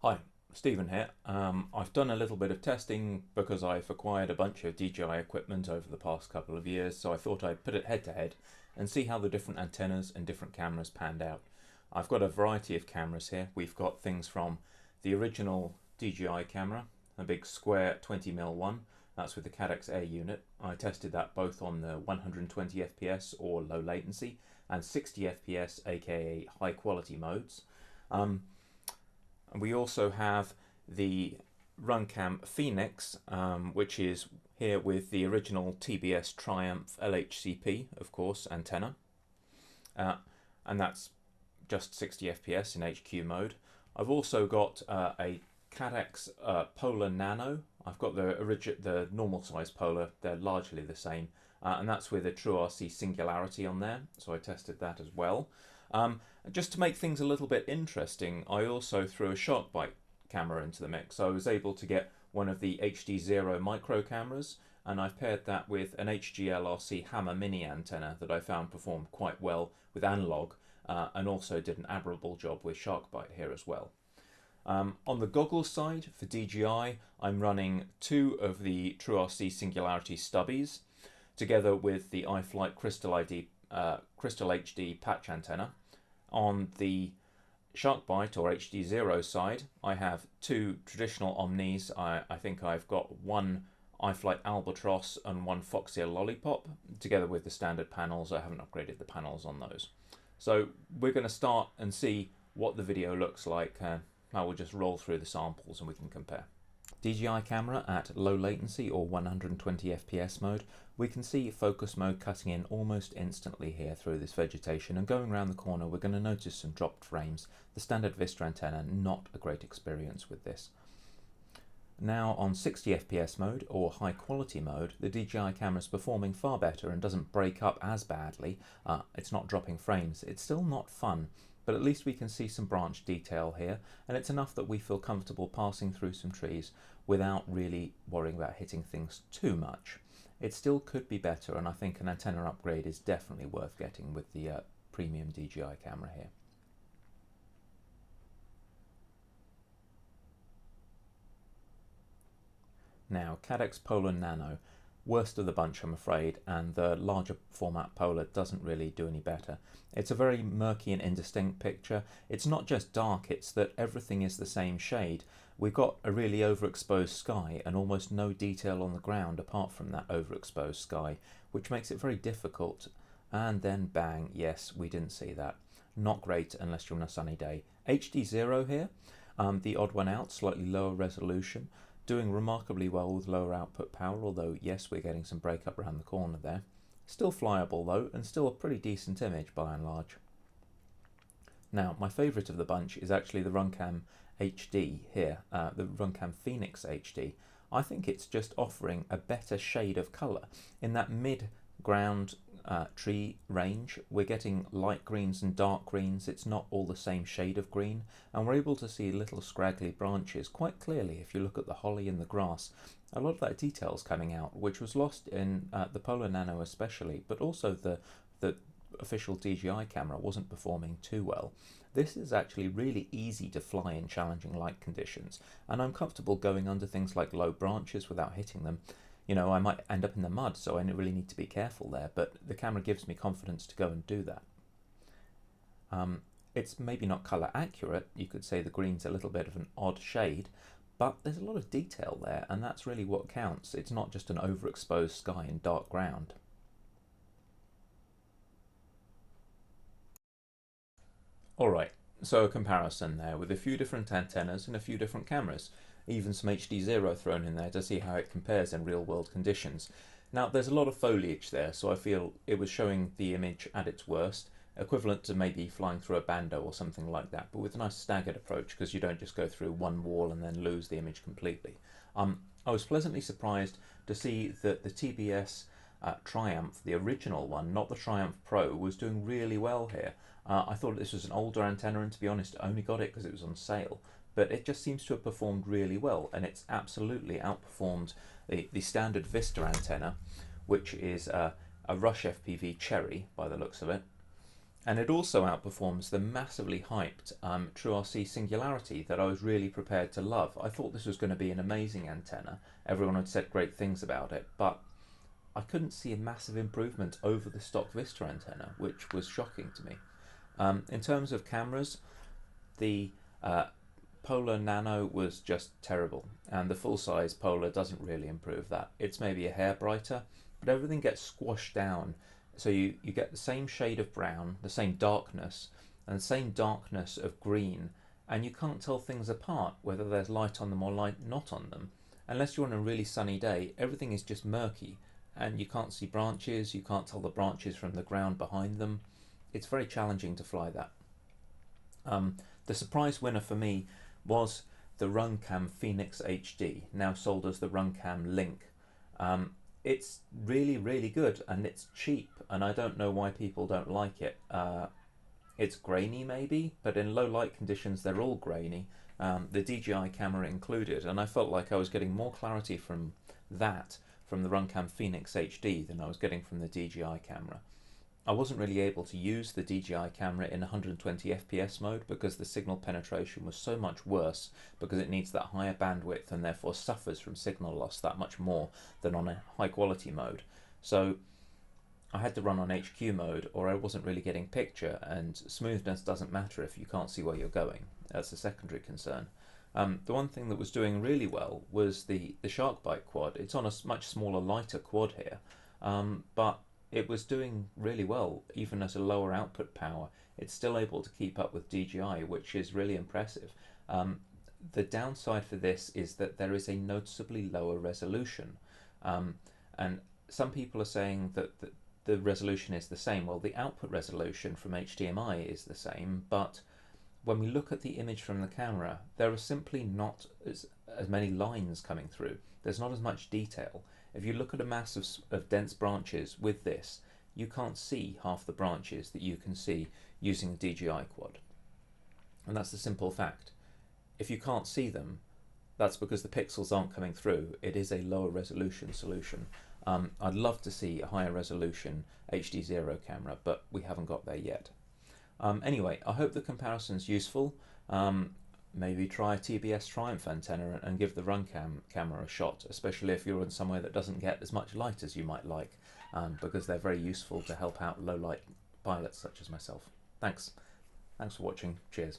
Hi, Stephen here. I've done a little bit of testing because I've acquired a bunch of DJI equipment over the past couple of years, so I thought I'd put it head to head and see how the different antennas and different cameras panned out. I've got a variety of cameras here. We've got things from the original DJI camera, a big square 20mm one. That's with the Caddx Air unit. I tested that both on the 120 FPS or low latency and 60 FPS, aka high quality modes. And we also have the Runcam Phoenix, which is here with the original TBS Triumph LHCP, of course, antenna. And that's just 60 FPS in HQ mode. I've also got a Caddx Polar Nano. I've got the normal size Polar, they're largely the same. And that's with a TrueRC Singularity on there, so I tested that as well. Just to make things a little bit interesting, I also threw a SharkBite camera into the mix. So I was able to get one of the HDzero micro cameras, and I've paired that with an HGLRC Hammer mini antenna that I found performed quite well with analog, and also did an admirable job with SharkBite here as well. On the goggles side, for DJI, I'm running two of the TrueRC Singularity stubbies, together with the iFlight Crystal HD patch antenna. On the SharkBite or HDzero side, I have two traditional Omnis. I think I've got one iFlight Albatross and one Foxeer Lollipop, together with the standard panels. I haven't upgraded the panels on those. So we're going to start and see what the video looks like. I will just roll through the samples and we can compare. DJI camera at low latency or 120 FPS mode. We can see focus mode cutting in almost instantly here through this vegetation, and going around the corner we're going to notice some dropped frames. The standard Vista antenna, not a great experience with this. Now on 60 FPS mode or high quality mode, the DJI camera is performing far better and doesn't break up as badly. It's not dropping frames. It's still not fun, but at least we can see some branch detail here, and it's enough that we feel comfortable passing through some trees without really worrying about hitting things too much. It still could be better, and I think an antenna upgrade is definitely worth getting with the premium DJI camera here. Now, Caddx Polar Nano, worst of the bunch I'm afraid, and the larger format Polar doesn't really do any better. It's a very murky and indistinct picture. It's not just dark, it's that everything is the same shade. We've got a really overexposed sky and almost no detail on the ground apart from that overexposed sky, which makes it very difficult. And then bang, yes, we didn't see that. Not great unless you're on a sunny day. HDzero here, the odd one out, slightly lower resolution, doing remarkably well with lower output power, although yes, we're getting some breakup around the corner there. Still flyable though, and still a pretty decent image by and large. Now, my favourite of the bunch is actually the Runcam HD here, the Runcam Phoenix HD. I think it's just offering a better shade of colour. In that mid-ground tree range, we're getting light greens and dark greens. It's not all the same shade of green, and we're able to see little scraggly branches quite clearly if you look at the holly and the grass. A lot of that detail's coming out, which was lost in the Polar Nano especially, but also the official DJI camera wasn't performing too well. This is actually really easy to fly in challenging light conditions, and I'm comfortable going under things like low branches without hitting them. You know, I might end up in the mud, so I really need to be careful there, but the camera gives me confidence to go and do that. It's maybe not colour accurate. You could say the green's a little bit of an odd shade, but there's a lot of detail there, and that's really what counts. It's not just an overexposed sky and dark ground. Alright, so a comparison there with a few different antennas and a few different cameras. Even some HDzero thrown in there to see how it compares in real world conditions. Now there's a lot of foliage there, so I feel it was showing the image at its worst, equivalent to maybe flying through a bando or something like that, but with a nice staggered approach because you don't just go through one wall and then lose the image completely. I was pleasantly surprised to see that the TBS Triumph, the original one, not the Triumph Pro, was doing really well here. I thought this was an older antenna, and to be honest, I only got it because it was on sale. But it just seems to have performed really well, and it's absolutely outperformed the standard Vista antenna, which is a Rush FPV Cherry by the looks of it. And it also outperforms the massively hyped TrueRC Singularity that I was really prepared to love. I thought this was going to be an amazing antenna. Everyone had said great things about it, but I couldn't see a massive improvement over the stock Vista antenna, which was shocking to me. In terms of cameras, the Polar Nano was just terrible, and the full-size Polar doesn't really improve that. It's maybe a hair brighter, but everything gets squashed down, so you get the same shade of brown, the same darkness, and the same darkness of green, and you can't tell things apart, whether there's light on them or light not on them. Unless you're on a really sunny day, everything is just murky, and you can't see branches, you can't tell the branches from the ground behind them. It's very challenging to fly that. The surprise winner for me was the Runcam Phoenix HD, now sold as the Runcam Link. It's really, really good, and it's cheap, and I don't know why people don't like it. It's grainy maybe, but in low light conditions they're all grainy, the DJI camera included, and I felt like I was getting more clarity from that, from the Runcam Phoenix HD, than I was getting from the DJI camera. I wasn't really able to use the DJI camera in 120 FPS mode because the signal penetration was so much worse, because it needs that higher bandwidth and therefore suffers from signal loss that much more than on a high quality mode. So I had to run on HQ mode or I wasn't really getting picture, and smoothness doesn't matter if you can't see where you're going. That's a secondary concern. The one thing that was doing really well was the Sharkbite quad. It's on a much smaller, lighter quad here, but it was doing really well even at a lower output power. It's still able to keep up with DJI, which is really impressive. The downside for this is that there is a noticeably lower resolution, and some people are saying that the resolution is the same. Well, the output resolution from HDMI is the same, but when we look at the image from the camera, there are simply not as many lines coming through. There's not as much detail. If you look at a mass of dense branches with this, you can't see half the branches that you can see using a DJI quad. And that's the simple fact. If you can't see them, that's because the pixels aren't coming through. It is a lower resolution solution. I'd love to see a higher resolution HDzero camera, but we haven't got there yet. Anyway, I hope the comparison's useful. Maybe try a TBS Triumph antenna and give the Runcam camera a shot, especially if you're in somewhere that doesn't get as much light as you might like, because they're very useful to help out low light pilots such as myself. Thanks for watching. Cheers.